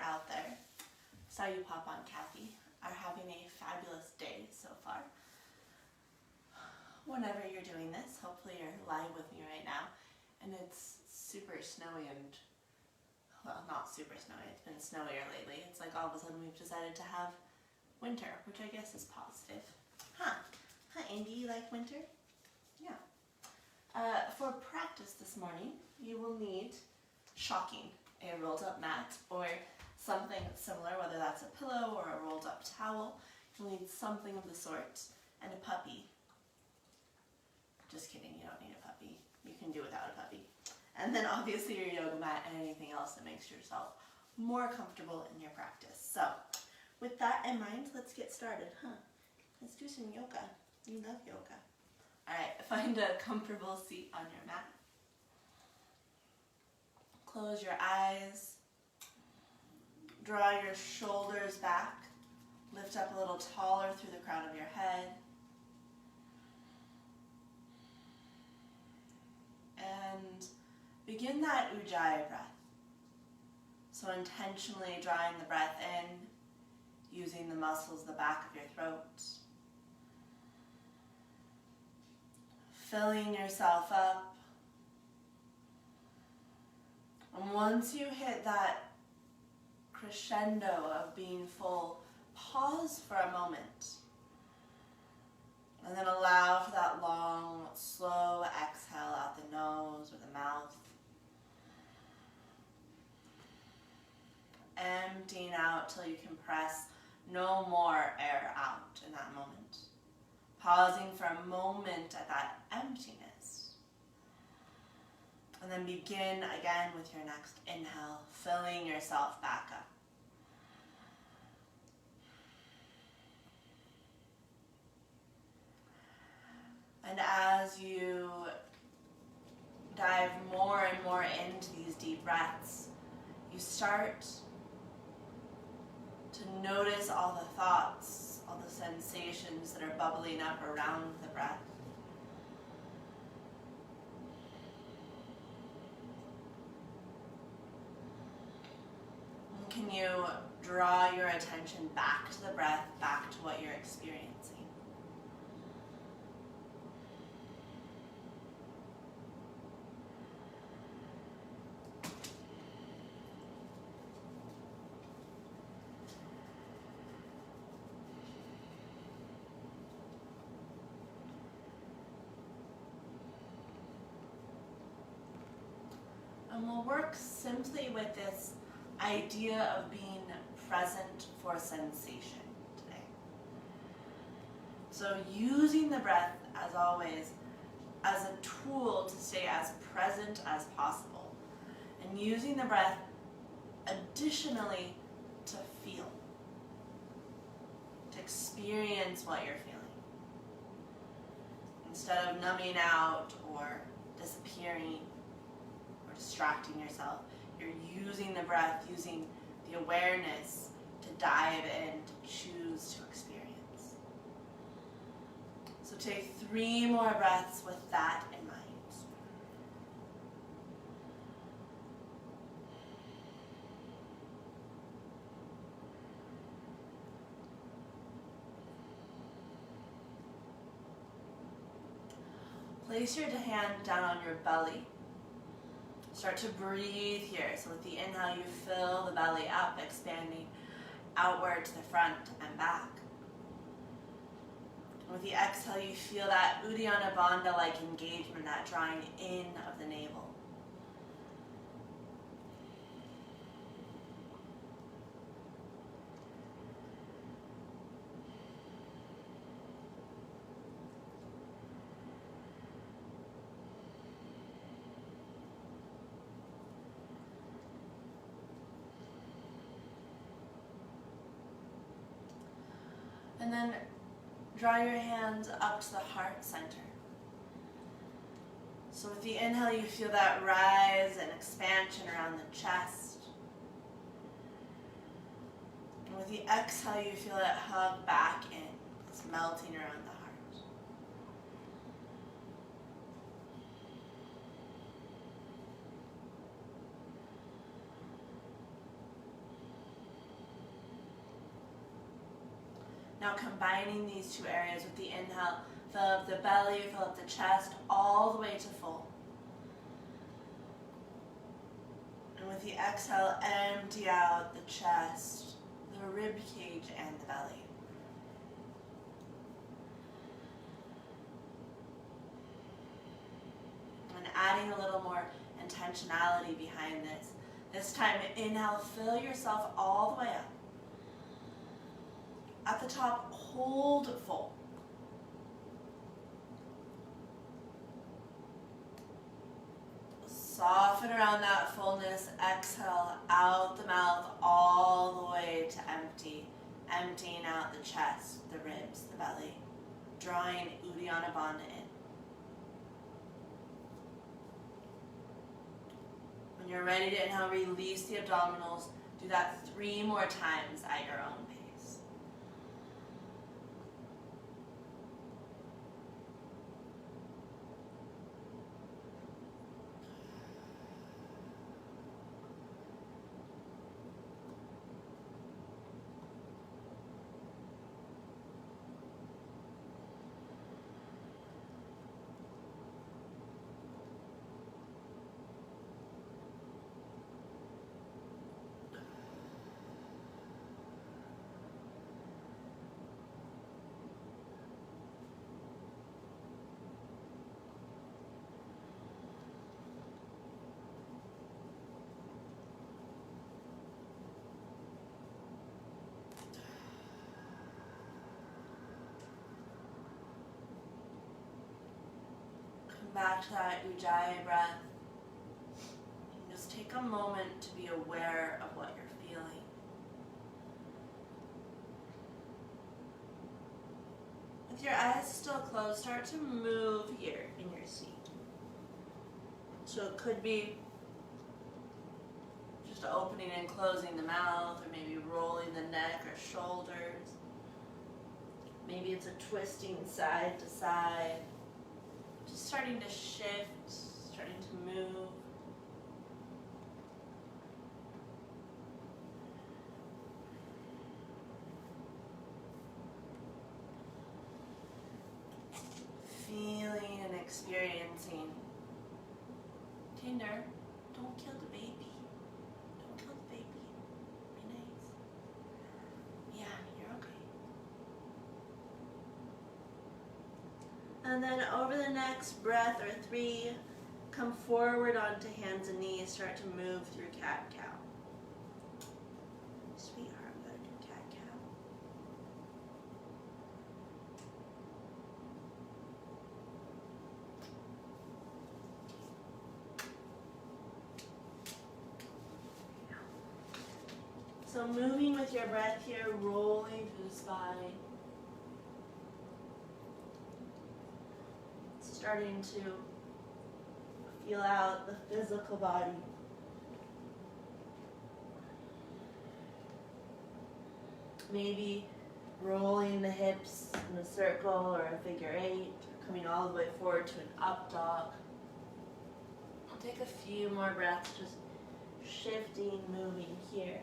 out there, Saw You Pop on Kathy, are having a fabulous day so far. Whenever you're doing this, hopefully you're live with me right now, and it's super snowy and, well, not super snowy, it's been snowier lately. It's like all of a sudden we've decided to have winter, which I guess is positive. Huh, Andy, you like winter? Yeah. For practice this morning, you will need shocking, a rolled up mat or something similar, whether that's a pillow or a rolled up towel. You'll need something of the sort, and a puppy. Just kidding, you don't need a puppy. You can do without a puppy. And then obviously your yoga mat and anything else that makes yourself more comfortable in your practice. So with that in mind, let's get started, Let's do some yoga. You love yoga. All right, find a comfortable seat on your mat. Close your eyes. Draw your shoulders back. Lift up a little taller through the crown of your head. And begin that Ujjayi breath. So intentionally drawing the breath in, using the muscles at the back of your throat. Filling yourself up. And once you hit that crescendo of being full, pause for a moment. And then allow for that long, slow exhale out the nose or the mouth. Emptying out till you can press no more air out in that moment. Pausing for a moment at that emptiness. And then begin again with your next inhale, filling yourself back up. And as you dive more and more into these deep breaths, you start to notice all the thoughts, all the sensations that are bubbling up around the breath. And can you draw your attention back to the breath, back to what you're experiencing? And we'll work simply with this idea of being present for sensation today. So using the breath, as always, as a tool to stay as present as possible. And using the breath additionally to feel, to experience what you're feeling. Instead of numbing out or disappearing, distracting yourself, you're using the breath, using the awareness to dive in, to choose to experience. So take 3 more breaths with that in mind. Place your hand down on your belly. Start to breathe here. So with the inhale, you fill the belly up, expanding outward to the front and back. And with the exhale, you feel that Uddiyana Bandha-like engagement, that drawing in of the navel. And then draw your hands up to the heart center. So with the inhale, you feel that rise and expansion around the chest. And with the exhale, you feel it hug back in. It's melting around the heart. Now combining these two areas with the inhale, fill up the belly, fill up the chest, all the way to full. And with the exhale, empty out the chest, the rib cage, and the belly. And adding a little more intentionality behind this. This time, inhale, fill yourself all the way up. At the top, hold full. Soften around that fullness. Exhale out the mouth all the way to empty. Emptying out the chest, the ribs, the belly. Drawing Uddiyana Bandha in. When you're ready to inhale, release the abdominals. Do that 3 more times at your own pace. Back to that Ujjayi breath. And just take a moment to be aware of what you're feeling. With your eyes still closed, start to move here in your seat. So it could be just opening and closing the mouth, or maybe rolling the neck or shoulders. Maybe it's a twisting side to side. Just starting to shift, starting to move. Feeling and experiencing. Tinder, don't kill the baby. Don't kill the baby. Be nice. Yeah, you're okay. And then over the next breath, or 3, come forward onto hands and knees. Start to move through cat-cow. Sweetheart, I'm going to do cat-cow. So moving with your breath here, rolling through the spine. Starting to feel out the physical body. Maybe rolling the hips in a circle or a figure 8, or coming all the way forward to an up dog. I'll take a few more breaths, just shifting, moving here.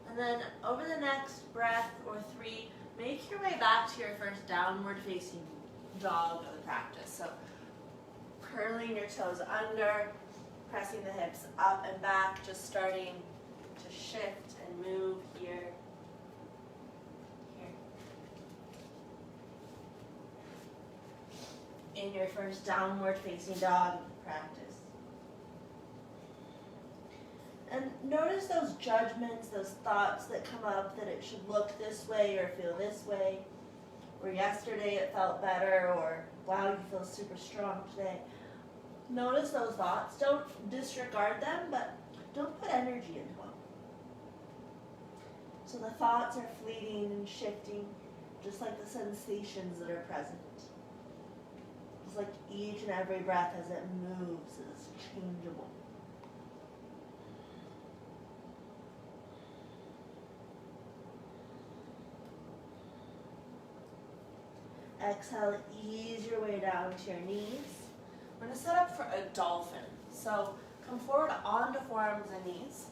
And then over the next breath, or 3, make your way back to your first downward facing dog of the practice. So curling your toes under, pressing the hips up and back, just starting to shift and move here. In your first downward facing dog practice. And notice those judgments, those thoughts that come up, that it should look this way or feel this way, or yesterday it felt better, or wow, you feel super strong today. Notice those thoughts. Don't disregard them, but don't put energy into them. So the thoughts are fleeting and shifting, just like the sensations that are present. It's like each and every breath as it moves is changeable. Exhale, ease your way down to your knees. We're going to set up for a dolphin. So come forward onto forearms and knees.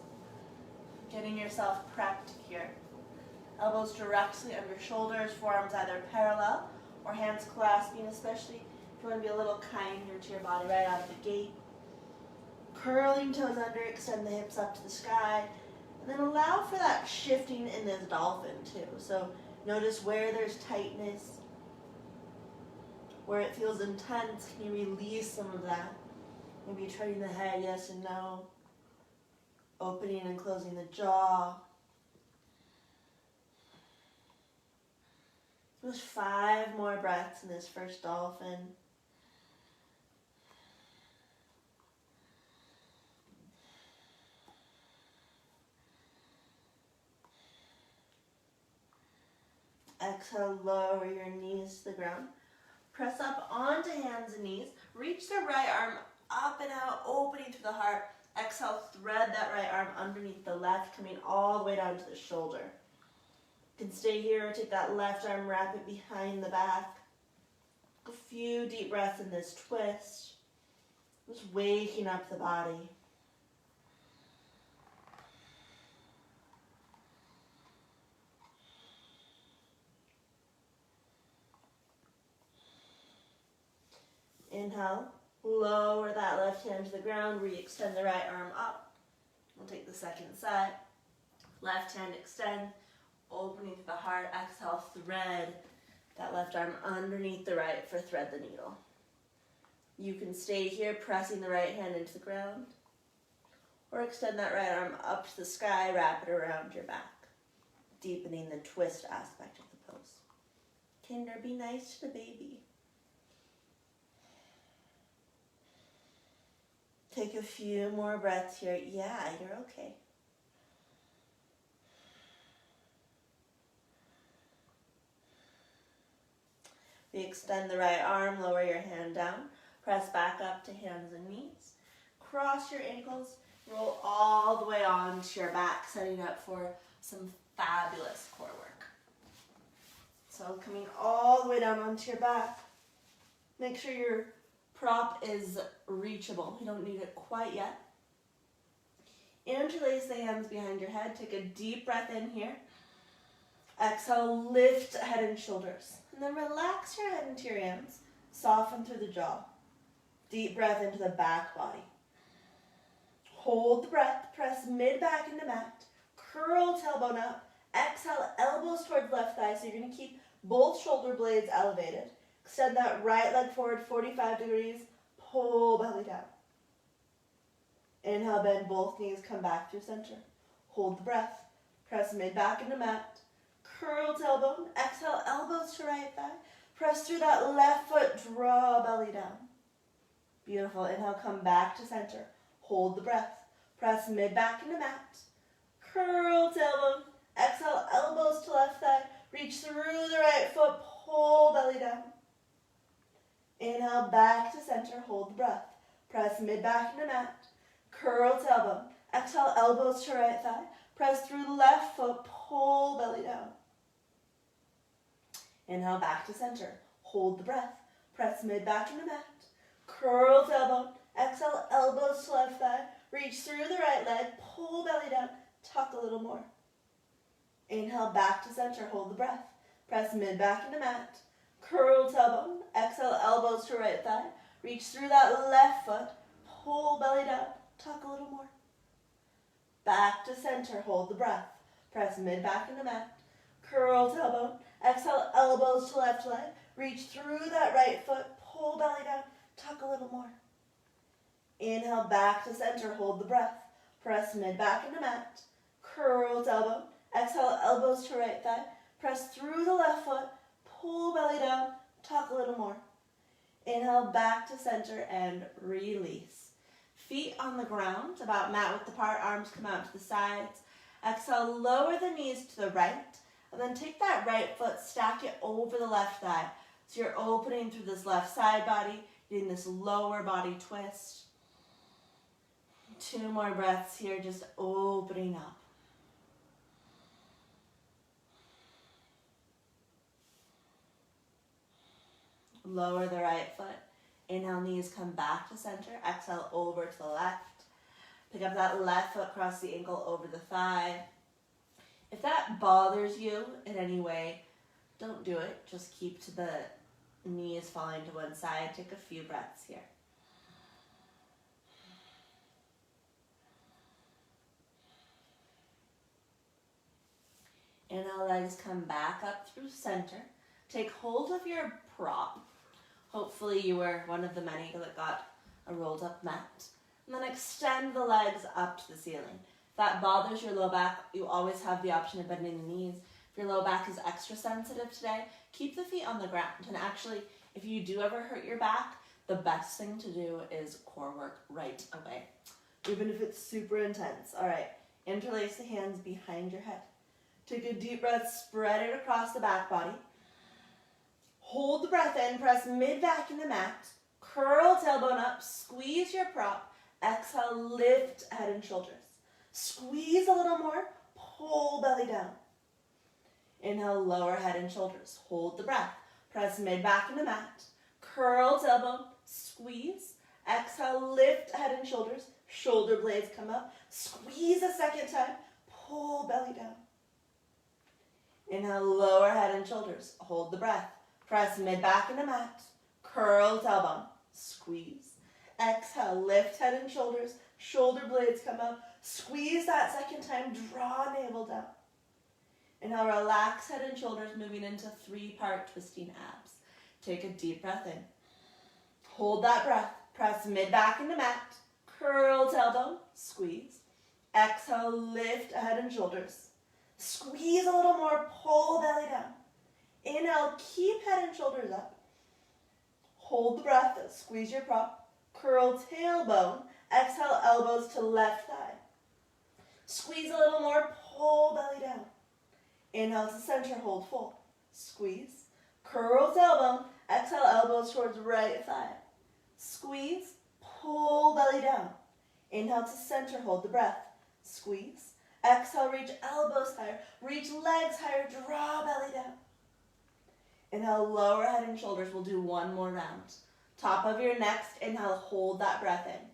Getting yourself prepped here. Elbows directly under shoulders, forearms either parallel or hands clasping, especially if you want to be a little kinder to your body right out of the gate. Curling toes under, extend the hips up to the sky, and then allow for that shifting in this dolphin too. So notice where there's tightness, where it feels intense. Can you release some of that? Maybe turning the head yes and no, opening and closing the jaw. Just 5 more breaths in this first dolphin. Exhale, lower your knees to the ground. Press up onto hands and knees. Reach the right arm up and out, opening through the heart. Exhale, thread that right arm underneath the left, coming all the way down to the shoulder. You can stay here or take that left arm, wrap it behind the back. A few deep breaths in this twist. Just waking up the body. Inhale, lower that left hand to the ground, re-extend the right arm up. We'll take the second side. Left hand extend, opening to the heart. Exhale, thread that left arm underneath the right for thread the needle. You can stay here, pressing the right hand into the ground, or extend that right arm up to the sky, wrap it around your back, deepening the twist aspect of the pose. Kinder, be nice to the baby. Take a few more breaths here. Yeah, you're okay. We extend the right arm, lower your hand down, press back up to hands and knees. Cross your ankles, roll all the way onto your back, setting up for some fabulous core work. So coming all the way down onto your back. Make sure your prop is reachable. You don't need it quite yet. Interlace the hands behind your head. Take a deep breath in here. Exhale, lift head and shoulders. And then relax your head into your hands. Soften through the jaw. Deep breath into the back body. Hold the breath. Press mid back into mat. Curl tailbone up. Exhale, elbows towards left thigh. So you're going to keep both shoulder blades elevated. Extend that right leg forward 45 degrees. Pull belly down. Inhale, bend both knees. Come back through center. Hold the breath. Press mid back into mat. Curl tailbone. Exhale, elbows to right thigh. Press through that left foot. Draw belly down. Beautiful. Inhale, come back to center. Hold the breath. Press mid back into mat. Curl tailbone. Exhale, elbows to left thigh. Reach through the right foot. Pull belly down. Inhale, back to center. Hold the breath. Press mid back into mat. Curl tailbone. Exhale, elbows to right thigh. Press through the left foot. Pull belly down. Inhale, back to center. Hold the breath. Press mid back into mat. Curl tailbone. Exhale, elbows to left thigh. Reach through the right leg. Pull belly down. Tuck a little more. Inhale, back to center. Hold the breath. Press mid back into mat. Curl tailbone. Exhale, elbows to right thigh. Reach through that left foot. Pull belly down. Tuck a little more. Back to center. Hold the breath. Press mid back into mat. Curl tailbone. Exhale, elbows to left leg. Reach through that right foot. Pull belly down. Tuck a little more. Inhale, back to center. Hold the breath. Press mid back into mat. Curl tailbone. Exhale, elbows to right thigh. Press through the left foot. Pull belly down. Tuck a little more. Inhale, back to center and release. Feet on the ground, about mat width apart. Arms come out to the sides. Exhale, lower the knees to the right. And then take that right foot, stack it over the left thigh. So you're opening through this left side body, getting this lower body twist. 2 more breaths here, just opening up. Lower the right foot. Inhale, knees come back to center. Exhale, over to the left. Pick up that left foot, cross the ankle over the thigh. If that bothers you in any way, don't do it. Just keep to the knees falling to one side. Take a few breaths here. Inhale, legs come back up through center. Take hold of your prop. Hopefully you were one of the many that got a rolled up mat. And then extend the legs up to the ceiling. If that bothers your low back, you always have the option of bending the knees. If your low back is extra sensitive today, keep the feet on the ground. And actually, if you do ever hurt your back, the best thing to do is core work right away, even if it's super intense. All right, interlace the hands behind your head. Take a deep breath, spread it across the back body. Hold the breath in, press mid-back in the mat. Curl tailbone up, squeeze your prop. Exhale, lift head and shoulders. Squeeze a little more, pull belly down. Inhale, lower head and shoulders. Hold the breath. Press mid-back in the mat. Curl tailbone, squeeze. Exhale, lift head and shoulders. Shoulder blades come up. Squeeze a second time, pull belly down. Inhale, lower head and shoulders. Hold the breath. Press mid-back in the mat. Curl tailbone. Squeeze. Exhale, lift head and shoulders. Shoulder blades come up. Squeeze that second time. Draw navel down. Inhale, relax head and shoulders, moving into 3-part twisting abs. Take a deep breath in. Hold that breath. Press mid-back in the mat. Curl tailbone. Squeeze. Exhale, lift head and shoulders. Squeeze a little more, pull belly down. Inhale, keep head and shoulders up. Hold the breath, squeeze your prop. Curl tailbone, exhale, elbows to left thigh. Squeeze a little more, pull belly down. Inhale to center, hold full. Squeeze. Curl tailbone, exhale, elbows towards right thigh. Squeeze, pull belly down. Inhale to center, hold the breath. Squeeze. Exhale, reach elbows higher, reach legs higher, draw belly down. Inhale, lower head and shoulders. We'll do one more round. Top of your next inhale, hold that breath in.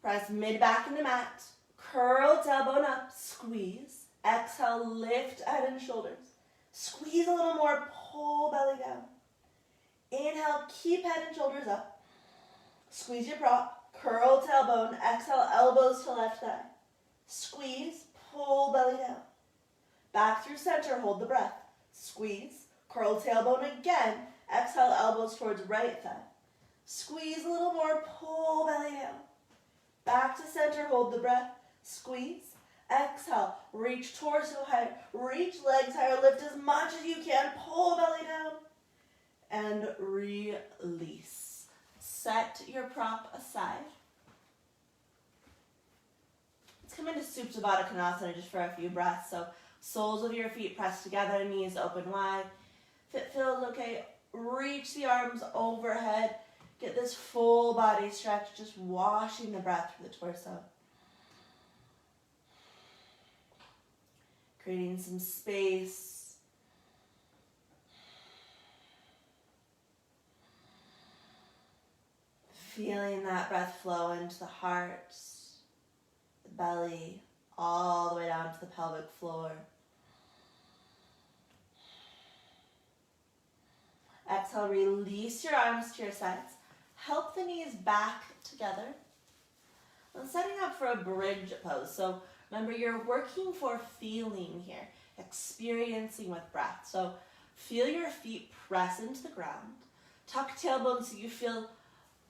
Press mid-back in the mat. Curl tailbone up, squeeze. Exhale, lift head and shoulders. Squeeze a little more, pull belly down. Inhale, keep head and shoulders up. Squeeze your prop, curl tailbone, exhale, elbows to left thigh. Squeeze, pull belly down. Back through center, hold the breath. Squeeze, curl tailbone again. Exhale, elbows towards right thigh. Squeeze a little more, pull belly down. Back to center, hold the breath. Squeeze, exhale, reach torso higher, reach legs higher, lift as much as you can, pull belly down. And release. Set your prop aside. Come into Supta Baddha Konasana just for a few breaths. So soles of your feet pressed together, knees open wide. If it feels okay, reach the arms overhead. Get this full body stretch, just washing the breath through the torso. Creating some space. Feeling that breath flow into the heart. Belly, all the way down to the pelvic floor. Exhale, release your arms to your sides. Help the knees back together. I'm setting up for a bridge pose. So remember, you're working for feeling here, experiencing with breath. So feel your feet press into the ground. Tuck tailbone so you feel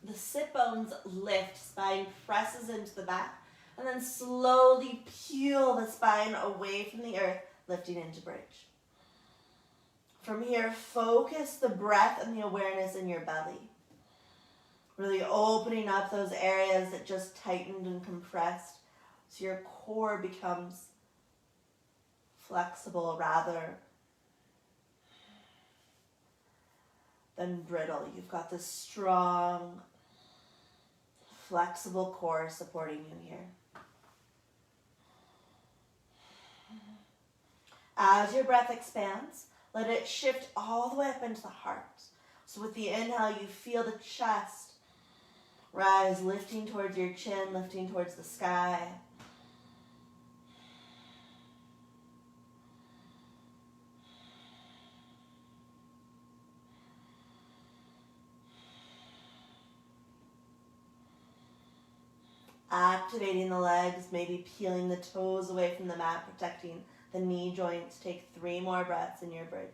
the sit bones lift, spine presses into the back. And then slowly peel the spine away from the earth, lifting into bridge. From here, focus the breath and the awareness in your belly. Really opening up those areas that just tightened and compressed, so your core becomes flexible rather than brittle. You've got this strong, flexible core supporting you here. As your breath expands, let it shift all the way up into the heart. So with the inhale, you feel the chest Rise, lifting towards your chin, lifting towards the sky. Activating the legs, maybe peeling the toes away from the mat, protecting the knee joints. Take 3 more breaths in your bridge.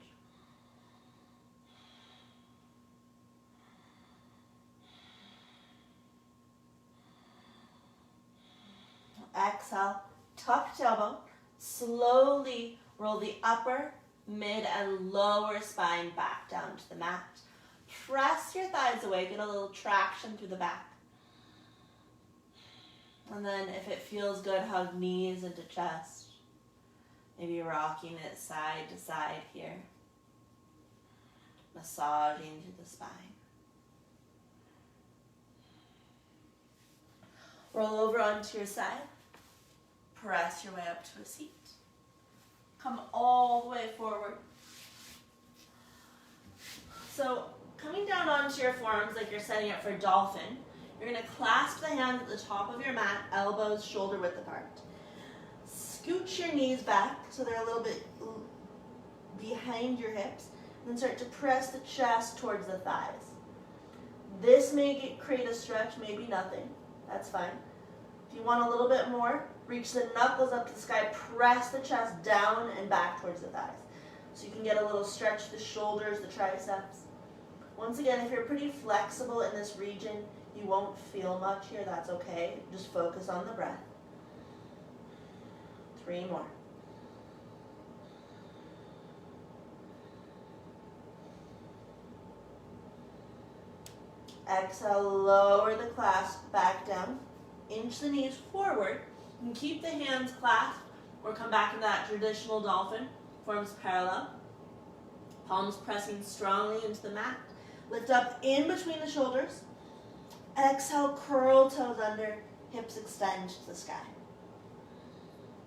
Exhale, tuck tailbone. Slowly roll the upper, mid, and lower spine back down to the mat. Press your thighs away, get a little traction through the back. And then if it feels good, hug knees into chest. Maybe rocking it side to side here. Massaging through the spine. Roll over onto your side. Press your way up to a seat. Come all the way forward. So coming down onto your forearms like you're setting up for dolphin, you're going to clasp the hands at the top of your mat, elbows shoulder width apart. Scooch your knees back so they're a little bit behind your hips, and then start to press the chest towards the thighs. This may create a stretch, maybe nothing. That's fine. If you want a little bit more, reach the knuckles up to the sky, press the chest down and back towards the thighs. So you can get a little stretch to the shoulders, the triceps. Once again, if you're pretty flexible in this region, you won't feel much here, that's okay. Just focus on the breath. 3 more. Exhale, lower the clasp back down. Inch the knees forward and keep the hands clasped or come back into that traditional dolphin. Forms parallel. Palms pressing strongly into the mat. Lift up in between the shoulders. Exhale, curl toes under, hips extend to the sky.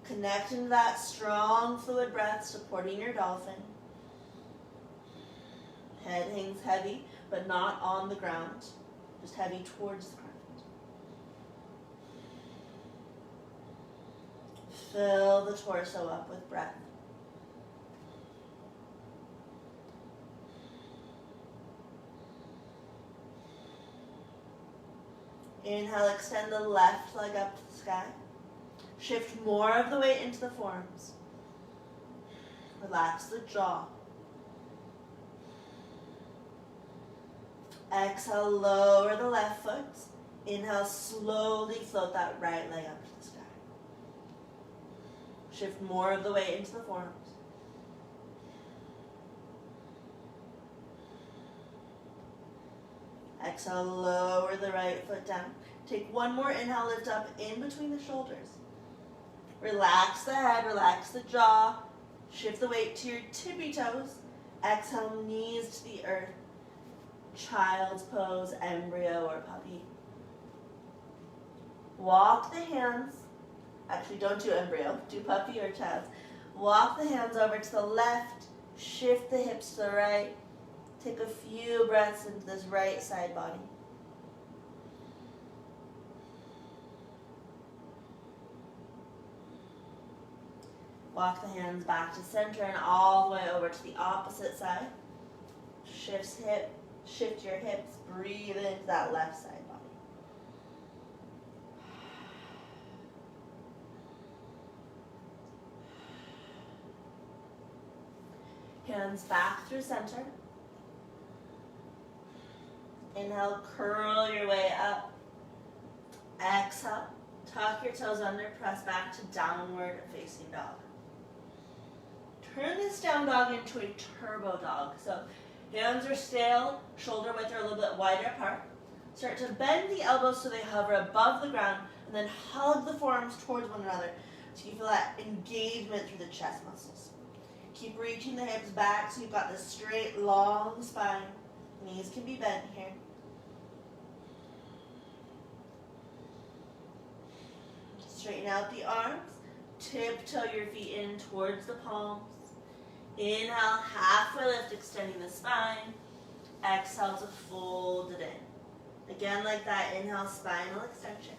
Connect into that strong fluid breath, supporting your dolphin. Head hangs heavy, but not on the ground, just heavy towards the ground. Fill the torso up with breath. Inhale, extend the left leg up to the sky. Shift more of the weight into the forearms. Relax the jaw. Exhale, lower the left foot. Inhale, slowly float that right leg up to the sky. Shift more of the weight into the forearms. Exhale, lower the right foot down. Take 1 more inhale, lift up in between the shoulders. Relax the head, relax the jaw. Shift the weight to your tippy toes. Exhale, knees to the earth. Child's pose, embryo or puppy. Walk the hands. Actually, don't do embryo. Do puppy or child. Walk the hands over to the left. Shift the hips to the right. Take a few breaths into this right side body. Walk the hands back to center and all the way over to the opposite side. Shift your hips, breathe into that left side body. Hands back through center. Inhale, curl your way up. Exhale, tuck your toes under, press back to downward facing dog. Turn this down dog into a turbo dog. So hands are still, shoulder width are a little bit wider apart. Start to bend the elbows so they hover above the ground, and then hug the forearms towards one another so you feel that engagement through the chest muscles. Keep reaching the hips back so you've got this straight, long spine. Knees can be bent here. Straighten out the arms. Tiptoe your feet in towards the palms. Inhale, halfway lift, extending the spine. Exhale to fold it in. Again, like that, inhale, spinal extension.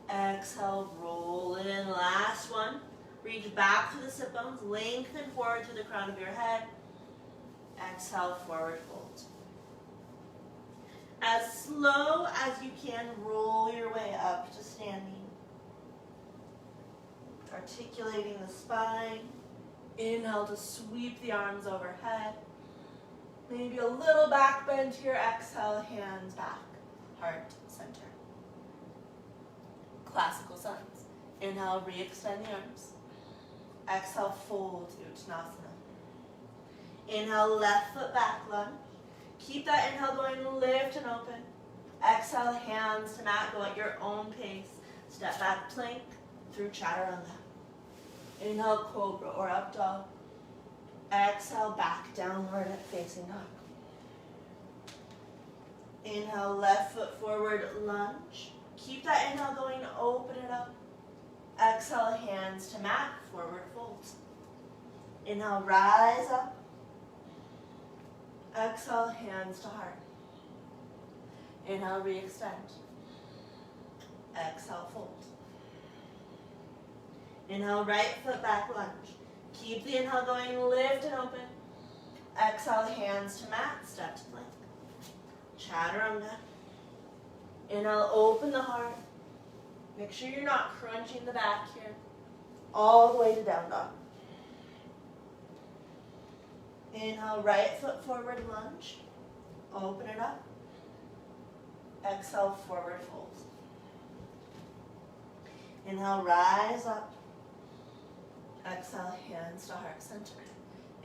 Exhale, roll it in. Last one. Reach back through the sit bones, lengthen forward through the crown of your head. Exhale, forward fold. As slow as you can, roll your way up to standing. Articulating the spine. Inhale to sweep the arms overhead. Maybe a little back bend here. Exhale, hands back. Heart center. Classical Sons. Inhale, re-extend the arms. Exhale, fold to Uttanasana. Inhale, left foot back lunge. Keep that inhale going, lift and open. Exhale, hands to mat, go at your own pace. Step back, plank through Chaturanga. Inhale, cobra or up dog. Exhale, back downward at facing dog. Inhale, left foot forward, lunge. Keep that inhale going, open it up. Exhale, hands to mat, forward fold. Inhale, rise up. Exhale, hands to heart. Inhale, re-extend. Exhale, fold. Inhale, right foot back lunge. Keep the inhale going, lift and open. Exhale, hands to mat, step to plank. Chaturanga. Inhale, open the heart. Make sure you're not crunching the back here. All the way to down dog. Inhale, right foot forward lunge. Open it up. Exhale, forward fold. Inhale, rise up. Exhale, hands to heart center.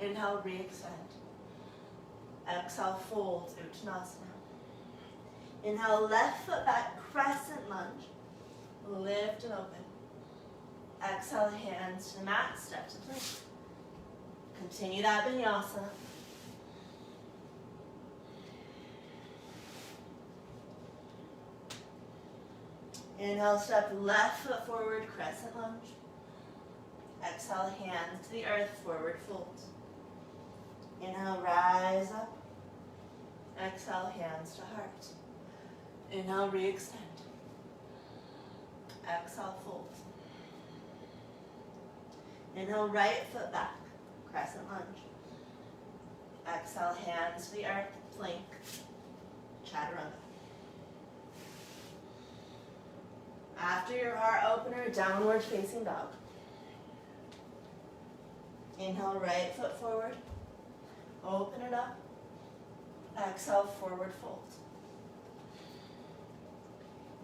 Inhale, re-extend. Exhale, fold, Uttanasana. Inhale, left foot back, Crescent Lunge. Lift and open. Exhale, hands to the mat, step to plank. Continue that vinyasa. Inhale, step left foot forward, Crescent Lunge. Exhale, hands to the earth, forward fold. Inhale, rise up. Exhale, hands to heart. Inhale, re-extend. Exhale, fold. Inhale, right foot back, Crescent Lunge. Exhale, hands to the earth, plank, Chaturanga. After your heart opener, downward facing dog. Inhale, right foot forward. Open it up. Exhale, forward fold.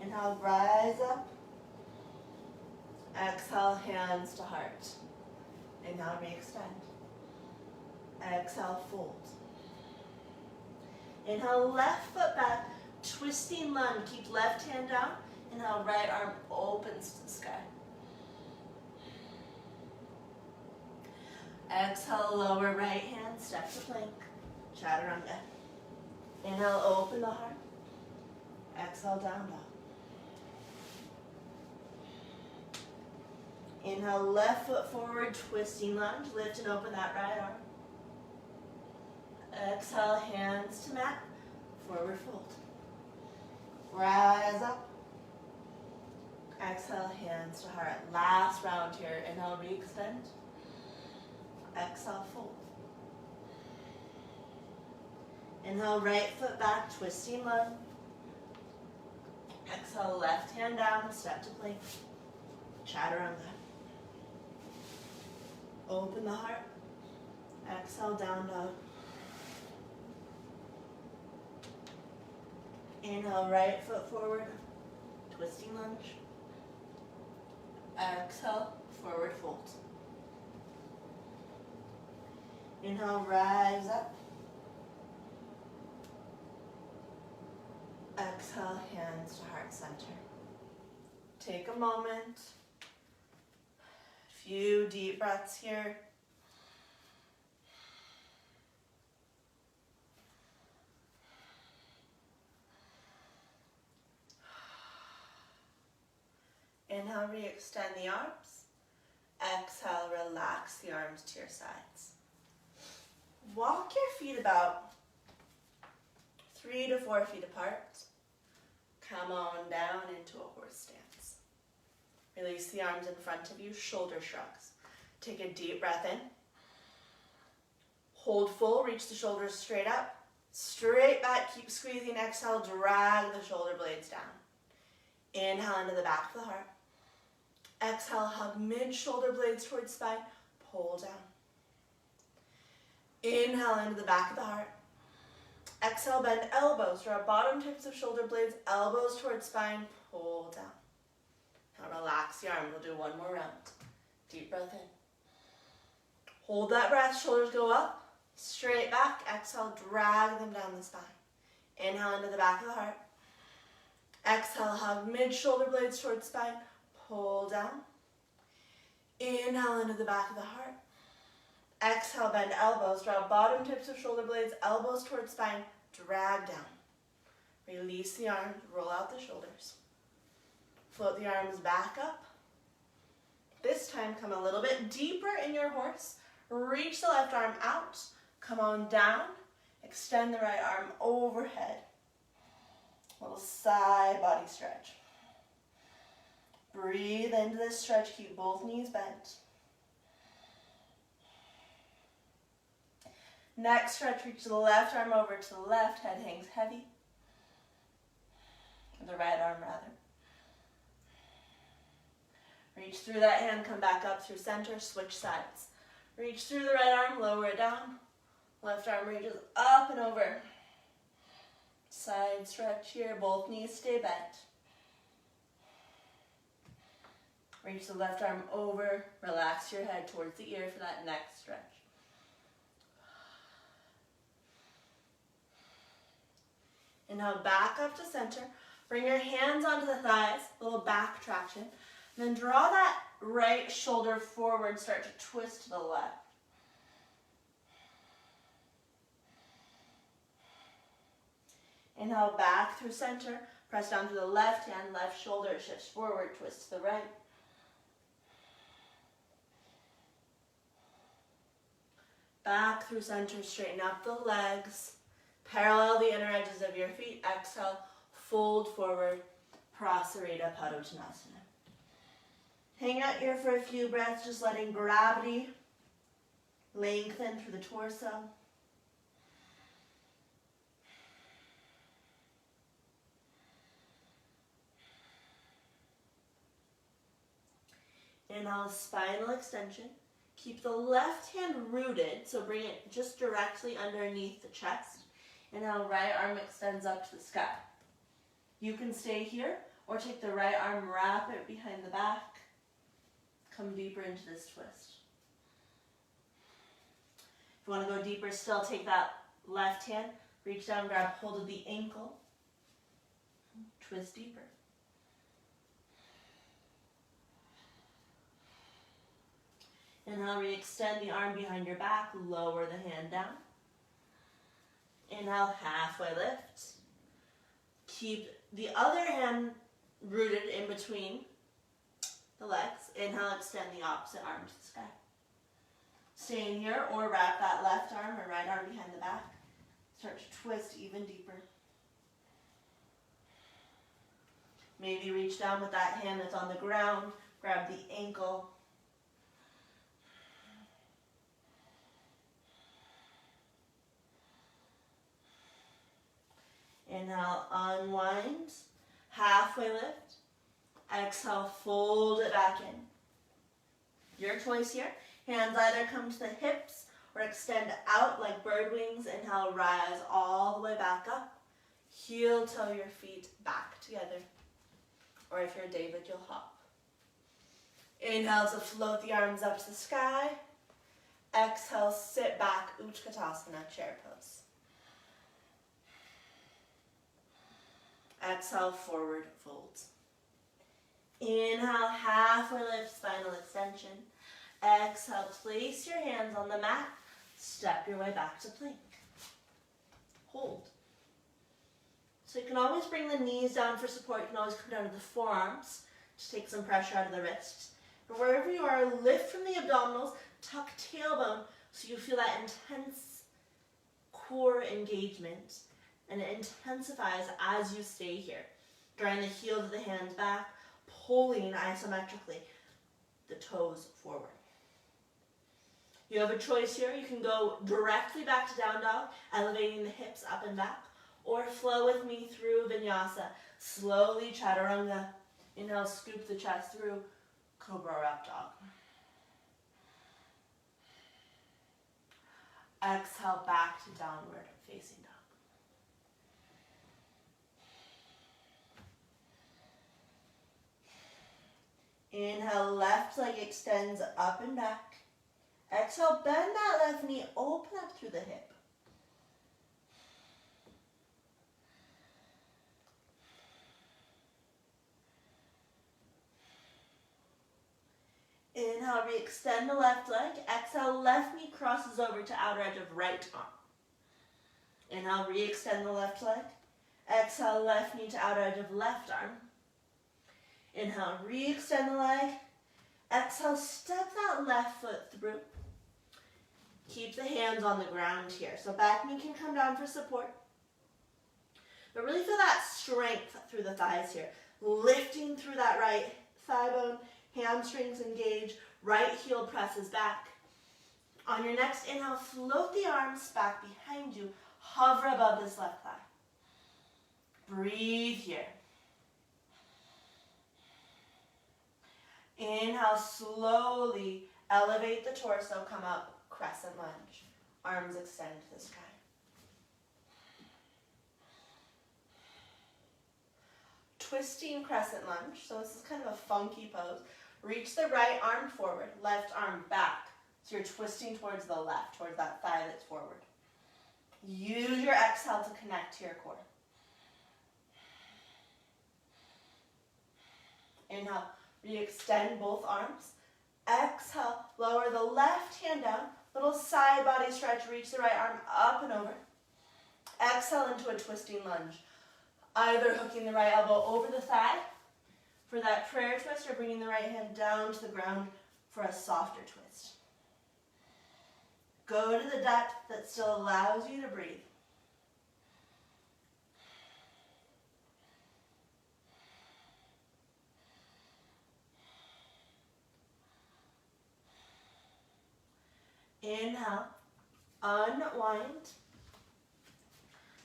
Inhale, rise up. Exhale, hands to heart. Inhale, re-extend. Exhale, fold. Inhale, left foot back, twisting lunge. Keep left hand down. Inhale, right arm opens to the sky. Exhale, lower right hand, step to plank, Chaturanga. Inhale, open the heart. Exhale, down dog. Inhale, left foot forward, twisting lunge. Lift and open that right arm. Exhale, hands to mat, forward fold. Rise up. Exhale, hands to heart. Last round here. Inhale, re-extend. Exhale, fold. Inhale, right foot back, twisting lunge. Exhale, left hand down, step to plank, Chaturanga. Open the heart. Exhale, down dog. Inhale, right foot forward, twisting lunge. Exhale, forward fold. Inhale, rise up. Exhale, hands to heart center. Take a moment. Few deep breaths here. Inhale, re-extend the arms. Exhale, relax the arms to your sides. Walk your feet about 3 to 4 feet apart. Come on down into a horse stance. Release the arms in front of you, shoulder shrugs. Take a deep breath in. Hold full, reach the shoulders straight up. Straight back, keep squeezing. Exhale, drag the shoulder blades down. Inhale into the back of the heart. Exhale, hug mid-shoulder blades towards spine. Pull down. Inhale into the back of the heart. Exhale, bend elbows. Draw bottom tips of shoulder blades, elbows towards spine. Pull down. Now relax the arm. We'll do one more round. Deep breath in. Hold that breath. Shoulders go up. Straight back. Exhale, drag them down the spine. Inhale into the back of the heart. Exhale, hug mid-shoulder blades towards spine. Pull down. Inhale into the back of the heart. Exhale, bend elbows. Draw bottom tips of shoulder blades, elbows towards spine. Drag down. Release the arms. Roll out the shoulders. Float the arms back up. This time, come a little bit deeper in your horse. Reach the left arm out. Come on down. Extend the right arm overhead. Little side body stretch. Breathe into this stretch. Keep both knees bent. Next stretch, reach the left arm over to the left. Head hangs heavy. The right arm, rather. Reach through that hand, come back up through center, switch sides. Reach through the right arm, lower it down. Left arm reaches up and over. Side stretch here, both knees stay bent. Reach the left arm over, relax your head towards the ear for that next stretch. Inhale, back up to center. Bring your hands onto the thighs, a little back traction. And then draw that right shoulder forward, start to twist to the left. Inhale, back through center. Press down to the left hand, left shoulder shifts forward, twist to the right. Back through center, straighten up the legs. Parallel the inner edges of your feet. Exhale, fold forward, Prasarita Padottanasana. Hang out here for a few breaths, just letting gravity lengthen through the torso. Inhale, spinal extension. Keep the left hand rooted, so bring it just directly underneath the chest. Inhale, right arm extends up to the sky. You can stay here, or take the right arm, wrap it behind the back. Come deeper into this twist. If you want to go deeper still, take that left hand, reach down, grab hold of the ankle. Twist deeper. Inhale, re-extend the arm behind your back, lower the hand down. Inhale, halfway lift. Keep the other hand rooted in between the legs. Inhale, extend the opposite arm to the sky. Stay in here or wrap that left arm or right arm behind the back. Start to twist even deeper. Maybe reach down with that hand that's on the ground. Grab the ankle. Inhale, unwind, halfway lift. Exhale, fold it back in. Your choice here. Hands either come to the hips or extend out like bird wings. Inhale, rise all the way back up. Heel toe your feet back together. Or if you're David, you'll hop. Inhale to float the arms up to the sky. Exhale, sit back, Utkatasana, chair pose. Exhale, forward fold. Inhale, halfway lift, spinal extension. Exhale, place your hands on the mat. Step your way back to plank. Hold. So you can always bring the knees down for support. You can always come down to the forearms to take some pressure out of the wrists. But wherever you are, lift from the abdominals, tuck tailbone so you feel that intense core engagement. And it intensifies as you stay here. Drawing the heels of the hands back, pulling isometrically the toes forward. You have a choice here. You can go directly back to down dog, elevating the hips up and back, or flow with me through vinyasa. Slowly chaturanga. Inhale, scoop the chest through cobra or up dog. Exhale, back to downward facing dog. Inhale, left leg extends up and back. Exhale, bend that left knee, open up through the hip. Inhale, re-extend the left leg. Exhale, left knee crosses over to outer edge of right arm. Inhale, re-extend the left leg. Exhale, left knee to outer edge of left arm. Inhale, re-extend the leg. Exhale, step that left foot through. Keep the hands on the ground here. So back knee can come down for support. But really feel that strength through the thighs here. Lifting through that right thigh bone. Hamstrings engage. Right heel presses back. On your next inhale, float the arms back behind you. Hover above this left thigh. Breathe here. Inhale, slowly elevate the torso, come up, crescent lunge. Arms extend to the sky. Twisting crescent lunge. So this is kind of a funky pose. Reach the right arm forward, left arm back. So you're twisting towards the left, towards that thigh that's forward. Use your exhale to connect to your core. Inhale, re-extend both arms. Exhale, lower the left hand down. Little side body stretch, reach the right arm up and over. Exhale into a twisting lunge. Either hooking the right elbow over the thigh for that prayer twist or bringing the right hand down to the ground for a softer twist. Go to the depth that still allows you to breathe. Inhale, unwind.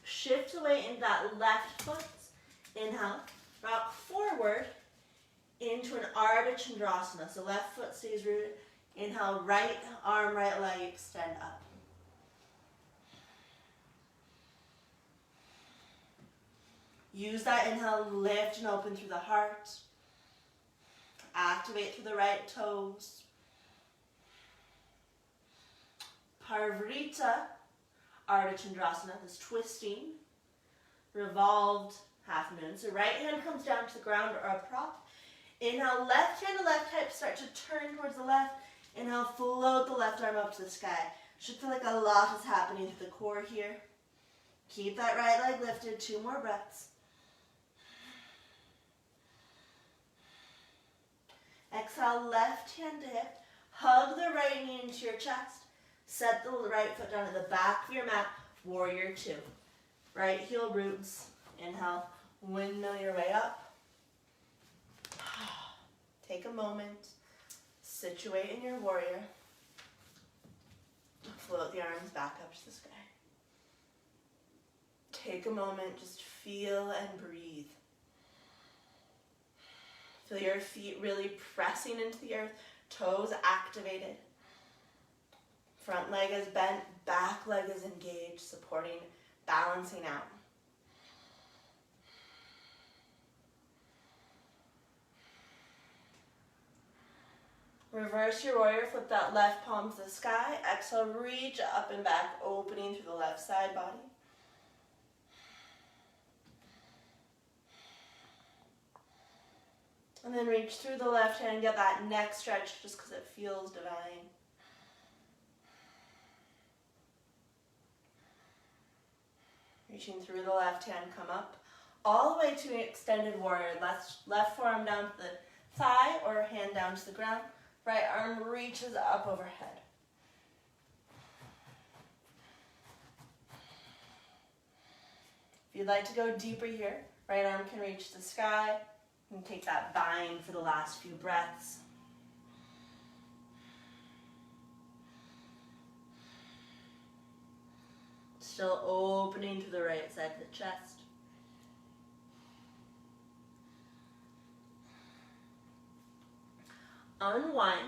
Shift the weight into that left foot. Inhale, rock forward into an Ardha Chandrasana. So left foot stays rooted. Inhale, right arm, right leg, extend up. Use that inhale, lift and open through the heart. Activate through the right toes. Parvrita, Ardha Chandrasana, this twisting, revolved half moon. So right hand comes down to the ground or a prop. Inhale, left hand to left hip, start to turn towards the left. Inhale, float the left arm up to the sky. Should feel like a lot is happening through the core here. Keep that right leg lifted, 2 more breaths. Exhale, left hand to hip. Hug the right knee into your chest. Set the right foot down at the back of your mat, warrior 2. Right heel roots. Inhale, windmill your way up. Take a moment, situate in your warrior. Float the arms back up to the sky. Take a moment, just feel and breathe. Feel your feet really pressing into the earth, toes activated. Front leg is bent, back leg is engaged, supporting, balancing out. Reverse your warrior, flip that left palm to the sky. Exhale, reach up and back, opening through the left side body. And then reach through the left hand, get that neck stretch just because it feels divine. Reaching through the left hand, come up. All the way to an extended warrior. Left forearm down to the thigh or hand down to the ground. Right arm reaches up overhead. If you'd like to go deeper here, right arm can reach the sky. You can take that bind for the last few breaths. Still opening to the right side of the chest. Unwind,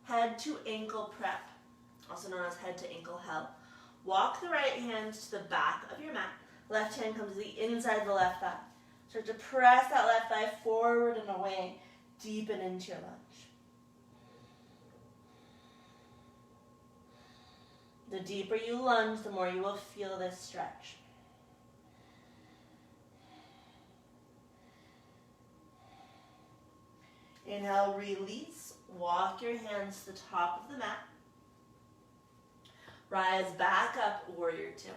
head to ankle prep, also known as head to ankle held. Walk the right hand to the back of your mat. Left hand comes to the inside of the left thigh. Start to press that left thigh forward and away, deepen into your lunge. The deeper you lunge, the more you will feel this stretch. Inhale, release. Walk your hands to the top of the mat. Rise back up, warrior two.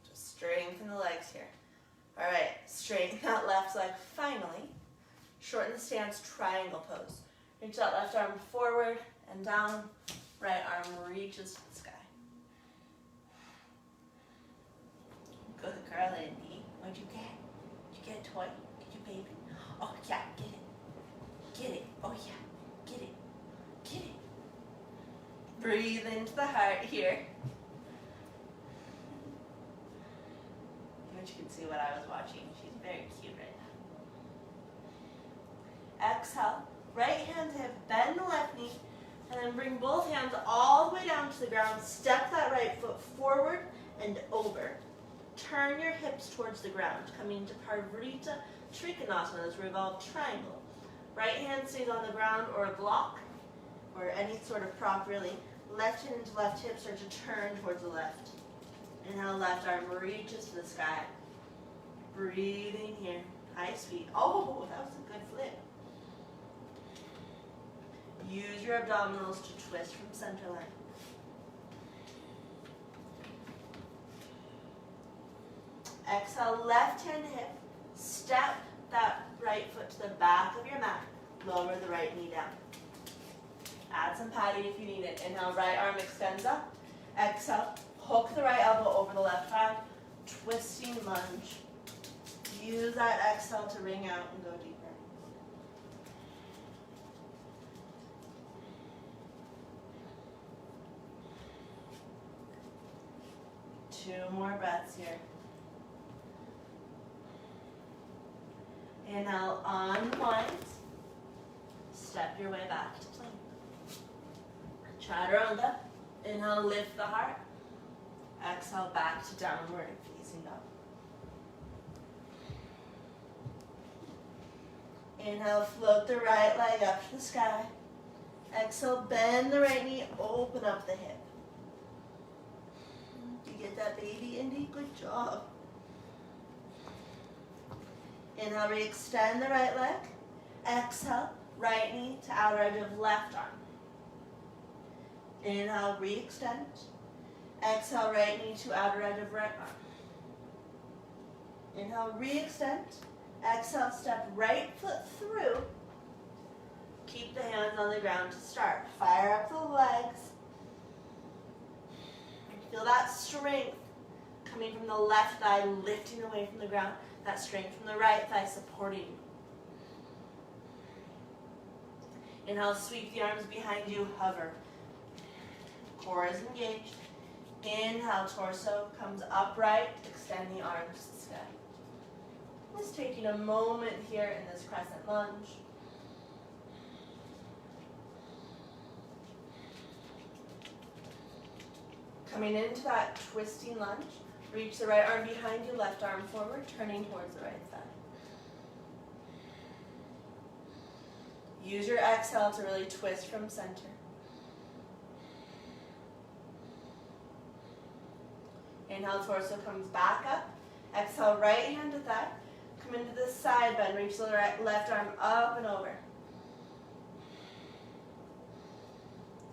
Just strengthen the legs here. All right, straighten that left leg finally. Shorten the stance, triangle pose. Reach that left arm forward and down. Right arm reaches to the sky. Good girl, Indy. What'd you get? Did you get a toy? Did you, baby? Oh, yeah, get it. Get it. Oh, yeah. Get it. Get it. Breathe into the heart here. You can see what I was watching. She's very cute right now. Exhale. Right hand to hip. Bend the left knee. And then bring both hands all the way down to the ground. Step that right foot forward and over. Turn your hips towards the ground, coming to Parvarita Trikonasana, this revolved triangle. Right hand stays on the ground or a block, or any sort of prop really. Left hand to left hip, start to turn towards the left. Inhale, left arm reaches to the sky. Breathing here, high speed. Oh, that was a good flip. Use your abdominals to twist from center line. Exhale, left hand hip. Step that right foot to the back of your mat. Lower the right knee down. Add some padding if you need it. Inhale, right arm extends up. Exhale, hook the right elbow over the left thigh. Twisting lunge. Use that exhale to ring out and go deeper. Two more breaths here. Inhale, unwind. Step your way back to plank. Chaturanga. Inhale, lift the heart. Exhale, back to downward facing dog. Inhale, float the right leg up to the sky. Exhale, bend the right knee, open up the hip. You get that, baby, Indy? Good job. Inhale, re-extend the right leg. Exhale, right knee to outer edge of left arm. Inhale, re-extend. Exhale, right knee to outer edge of right arm. Inhale, re-extend. Exhale, step right foot through. Keep the hands on the ground to start. Fire up the legs. Feel that strength coming from the left thigh, lifting away from the ground. That strength from the right thigh supporting you. Inhale, sweep the arms behind you, hover. Core is engaged. Inhale, torso comes upright, extend the arms to the sky. Just taking a moment here in this crescent lunge. Coming into that twisting lunge, reach the right arm behind you, left arm forward, turning towards the right side. Use your exhale to really twist from center. Inhale, torso comes back up. Exhale, right hand to thigh. Come into the side bend, reach the left arm up and over.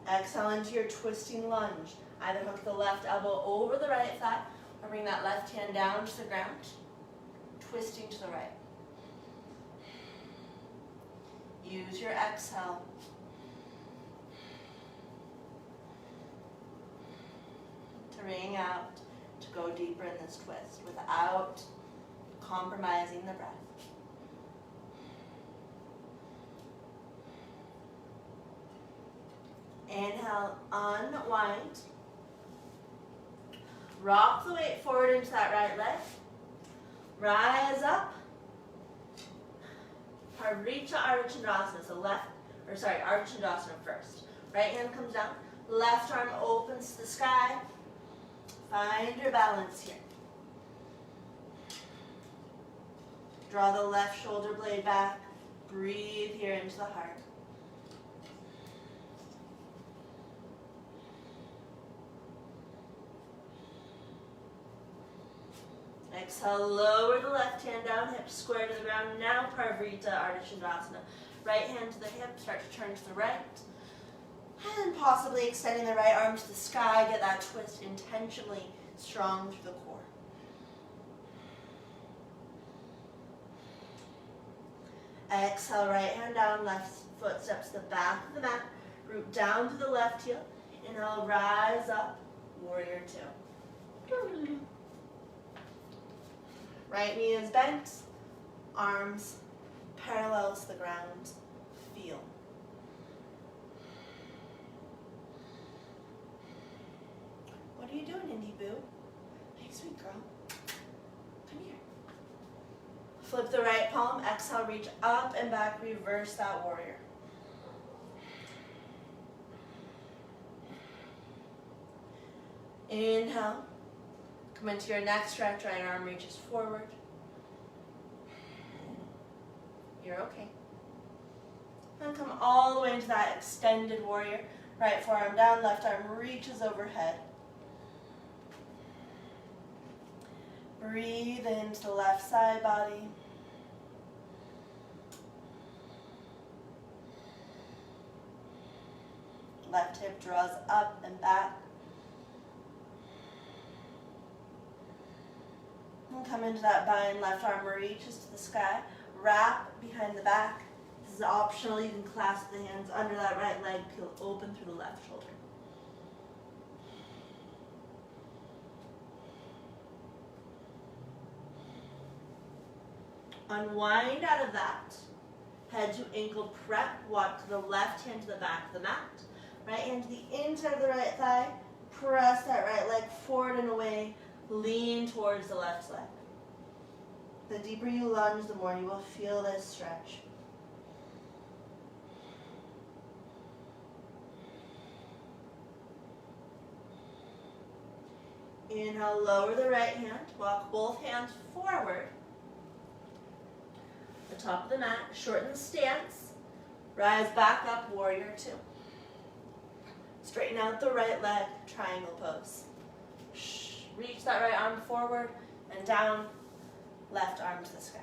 Exhale into your twisting lunge. Either hook the left elbow over the right thigh or bring that left hand down to the ground, twisting to the right. Use your exhale to ring out to go deeper in this twist without compromising the breath. Inhale, unwind. Rock the weight forward into that right leg. Rise up. Paricha Ardha so Ardha first. Right hand comes down, left arm opens to the sky. Find your balance here. Draw the left shoulder blade back. Breathe here into the heart. Exhale, lower the left hand down, hips square to the ground. Now Paricha Ardha Chandrasana. Right hand to the hip, start to turn to the right. And possibly extending the right arm to the sky. Get that twist intentionally strong through the core. Exhale, right hand down, left foot steps to the back of the mat. Root down to the left heel. Inhale, rise up, warrior two. Right knee is bent, arms parallel to the ground. Feel. What are you doing, Indie Boo? Hey, sweet girl. Come here. Flip the right palm, exhale, reach up and back, reverse that warrior. Inhale. Come into your next stretch, right arm reaches forward. You're okay. And come all the way into that extended warrior. Right forearm down, left arm reaches overhead. Breathe into the left side body. Left hip draws up and back. And come into that bind, left arm reaches to the sky. Wrap behind the back. This is optional, you can clasp the hands under that right leg, peel open through the left shoulder. Unwind out of that. Head to ankle prep, walk to the left hand to the back of the mat. Right hand to the inside of the right thigh. Press that right leg forward and away. Lean towards the left leg. The deeper you lunge, the more you will feel this stretch. Inhale, lower the right hand. Walk both hands forward. The top of the mat, shorten the stance. Rise back up, warrior two. Straighten out the right leg, triangle pose. Reach that right arm forward and down, left arm to the sky.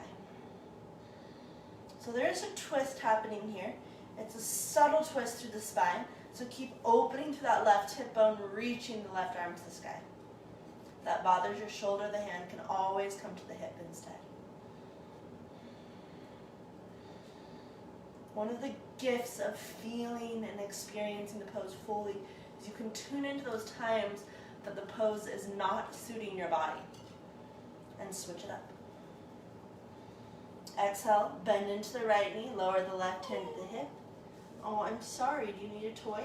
So there is a twist happening here. It's a subtle twist through the spine. So keep opening through that left hip bone, reaching the left arm to the sky. If that bothers your shoulder, the hand can always come to the hip instead. One of the gifts of feeling and experiencing the pose fully is you can tune into those times that the pose is not suiting your body and switch it up. Exhale, bend into the right knee, lower the left hand to the hip. Oh, I'm sorry, do you need a toy?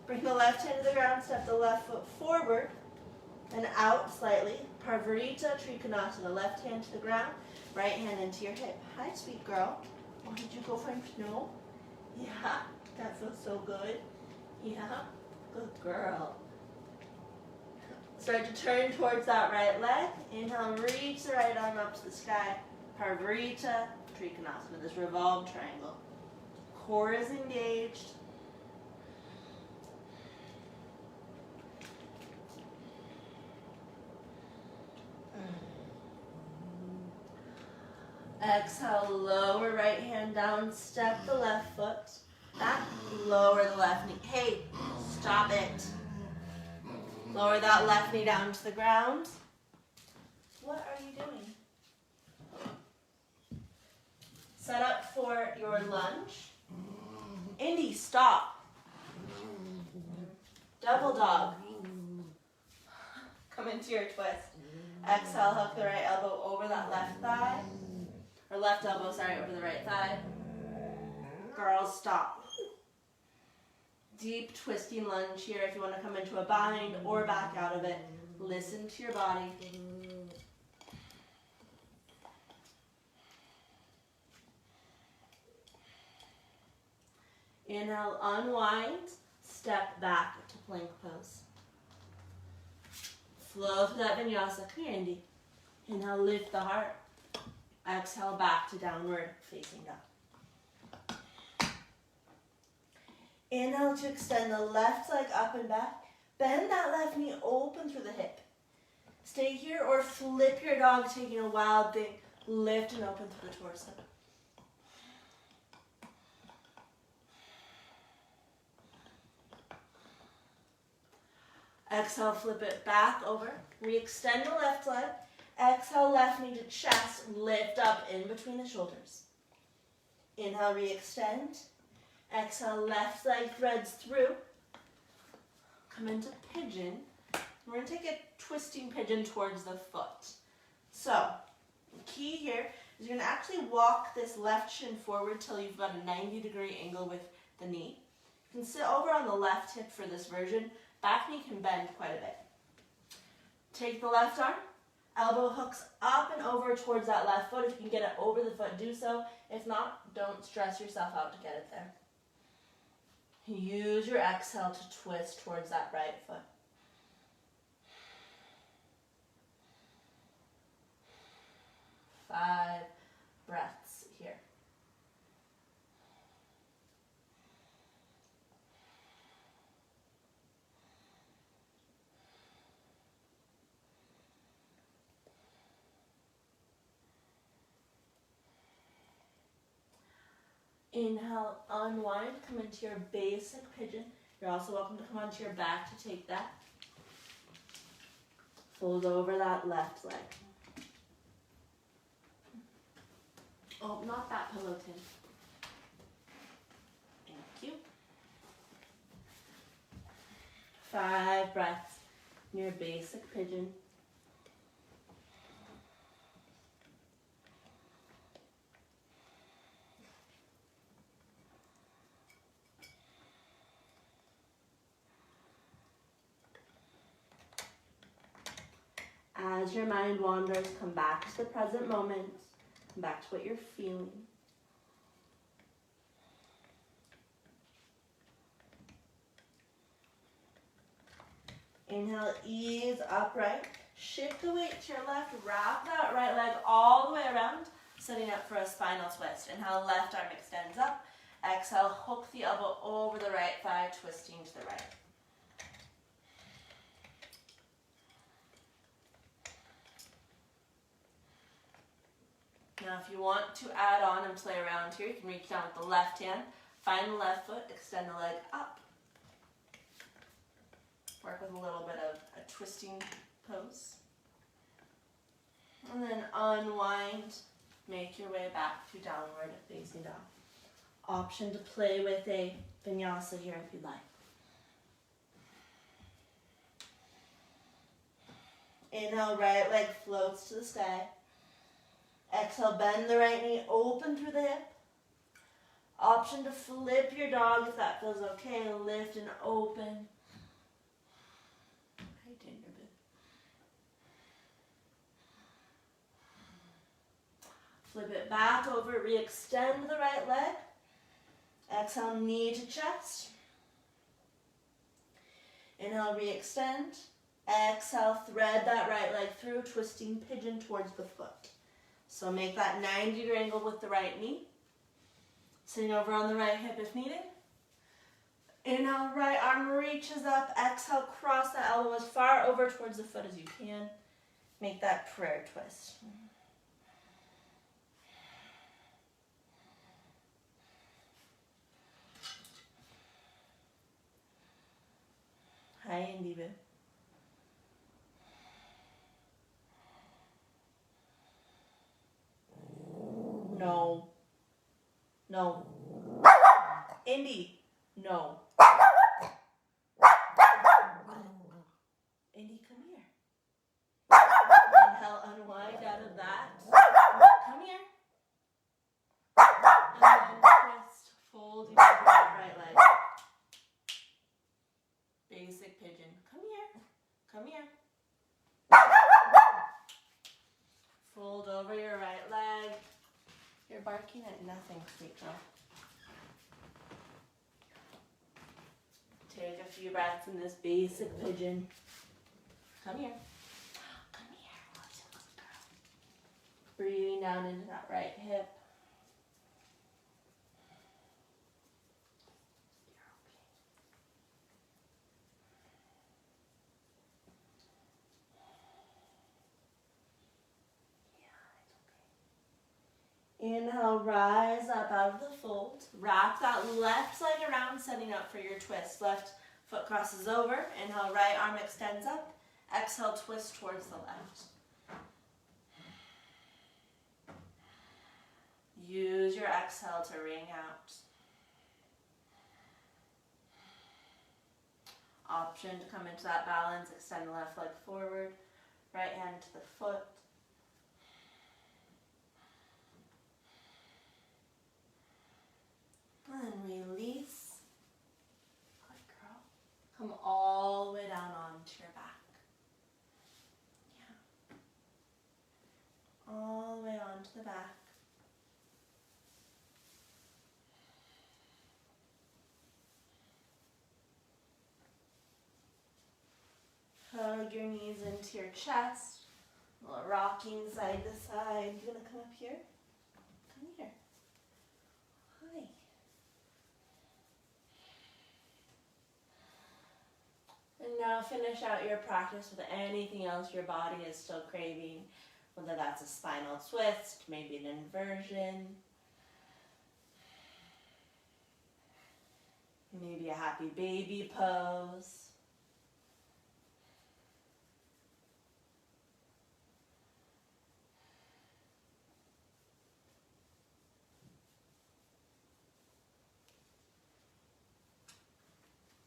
Bring the left hand to the ground, step the left foot forward and out slightly. Parvarita Trikonasana, left hand to the ground, right hand into your hip. Hi, sweet girl. Oh, did you go find snow? Yeah, that feels so good. Yeah, good girl. Start to turn towards that right leg. Inhale, reach the right arm up to the sky. Parvarita Trikonasana, this revolved triangle. Core is engaged. Exhale, lower right hand down, step the left foot back, lower the left knee. Hey, stop it. Lower that left knee down to the ground. What are you doing? Set up for your lunge. Indy, stop. Double dog. Come into into your twist. Exhale, hook the right elbow over that left thigh. Or left elbow, sorry, over the right thigh. Girls, stop. Deep twisting lunge here if you want to come into a bind or back out of it. Listen to your body. Inhale, unwind, step back to plank pose. Flow through that vinyasa. Come here, Indy. Inhale, lift the heart. Exhale, back to downward facing dog. Inhale to extend the left leg up and back. Bend that left knee open through the hip. Stay here or flip your dog, taking a wild thing. Lift and open through the torso. Exhale, flip it back over. Re-extend the left leg. Exhale, left knee to chest. Lift up in between the shoulders. Inhale, re-extend. Exhale, left leg threads through. Come into pigeon. We're going to take a twisting pigeon towards the foot. So, the key here is you're going to actually walk this left shin forward till you've got a 90-degree angle with the knee. You can sit over on the left hip for this version. Back knee can bend quite a bit. Take the left arm. Elbow hooks up and over towards that left foot. If you can get it over the foot, do so. If not, don't stress yourself out to get it there. Use your exhale to twist towards that right foot. Five breaths here. Inhale, unwind, come into your basic pigeon. You're also welcome to come onto your back to take that. Fold over that left leg. Oh, not that pillow tin. Thank you. 5 breaths in your basic pigeon. As your mind wanders, come back to the present moment. Come back to what you're feeling. Inhale, ease upright. Shift the weight to your left. Wrap that right leg all the way around, setting up for a spinal twist. Inhale, left arm extends up. Exhale, hook the elbow over the right thigh, twisting to the right. Now if you want to add on and play around here, you can reach down with the left hand, find the left foot, extend the leg up. Work with a little bit of a twisting pose. And then unwind, make your way back to downward facing dog. Option to play with a vinyasa here if you'd like. Inhale, right leg floats to the sky. Exhale, bend the right knee, open through the hip. Option to flip your dog if that feels okay. Lift and open. Okay, Tinkerbell. Flip it back over, re-extend the right leg. Exhale, knee to chest. Inhale, re-extend. Exhale, thread that right leg through, twisting pigeon towards the foot. So make that 90-degree angle with the right knee. Sitting over on the right hip if needed. Inhale, right arm reaches up. Exhale, cross that elbow as far over towards the foot as you can. Make that prayer twist. Hi, Indy Boo. No. No. Indy. No. Indy, come here. Come here. Fold over your right leg. You're barking at nothing, sweet girl. Take a few breaths in this basic pigeon. Come here. Come here. Good girl. Breathing down into that right hip. Inhale, rise up out of the fold. Wrap that left leg around, setting up for your twist. Left foot crosses over. Inhale, right arm extends up. Exhale, twist towards the left. Use your exhale to ring out. Option to come into that balance. Extend the left leg forward. Right hand to the foot. And release. Good girl. Come all the way down onto your back. Yeah. All the way onto the back. Hug your knees into your chest. A little rocking side to side. You gonna come up here? Come here. Hi. And now finish out your practice with anything else your body is still craving, whether that's a spinal twist, maybe an inversion, maybe a happy baby pose.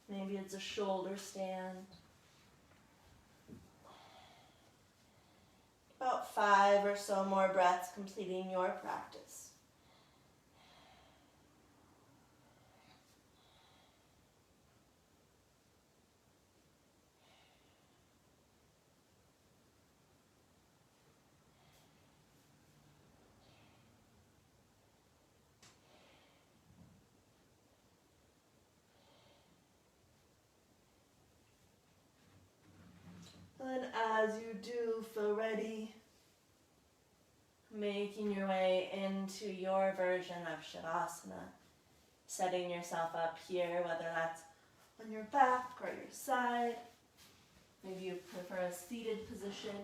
Maybe it's a shoulder stand. About 5 or so more breaths completing your practice. And as you do, feel ready, making your way into your version of Shadasana. Setting yourself up here, whether that's on your back or your side. Maybe you prefer a seated position.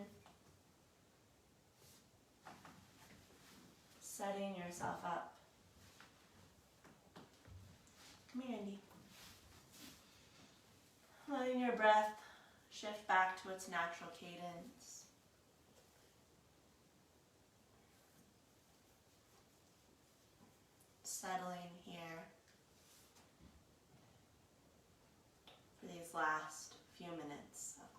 Setting yourself up. Come here, Andy. Letting your breath shift back to its natural cadence. Settling here for these last few minutes of class.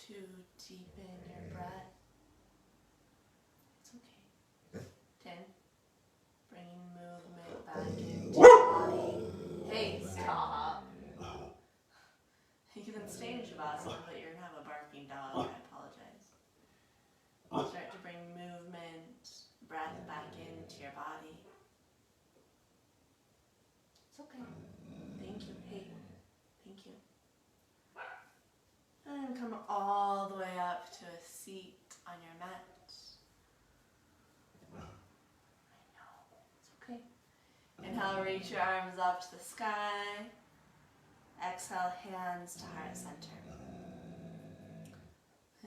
to deepen your breath. It's okay. 10. Bringing movement back into your body. Hey, stop. You can stay in Shadasana, but you're going to have a barking dog. I apologize. Start to bring movement, breath back into your body. It's okay. Thank you. Hey, thank you. And come all the way up to a seat on your mat. I know. It's okay. Inhale, reach your arms up to the sky. Exhale, hands to heart center.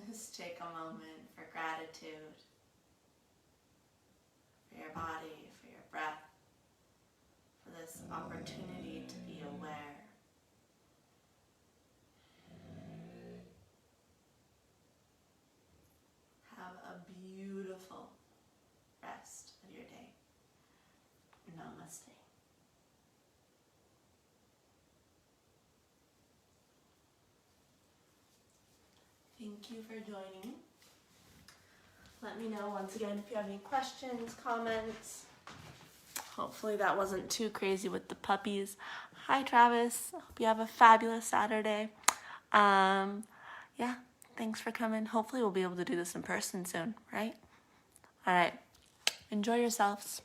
Just take a moment for gratitude, for your body, for your breath, for this opportunity to be aware. Have a beautiful rest of your day. Namaste. Thank you for joining. Let me know once again if you have any questions, comments. Hopefully that wasn't too crazy with the puppies. Hi Travis, hope you have a fabulous Saturday. Yeah, thanks for coming. Hopefully we'll be able to do this in person soon, right? All right, enjoy yourselves.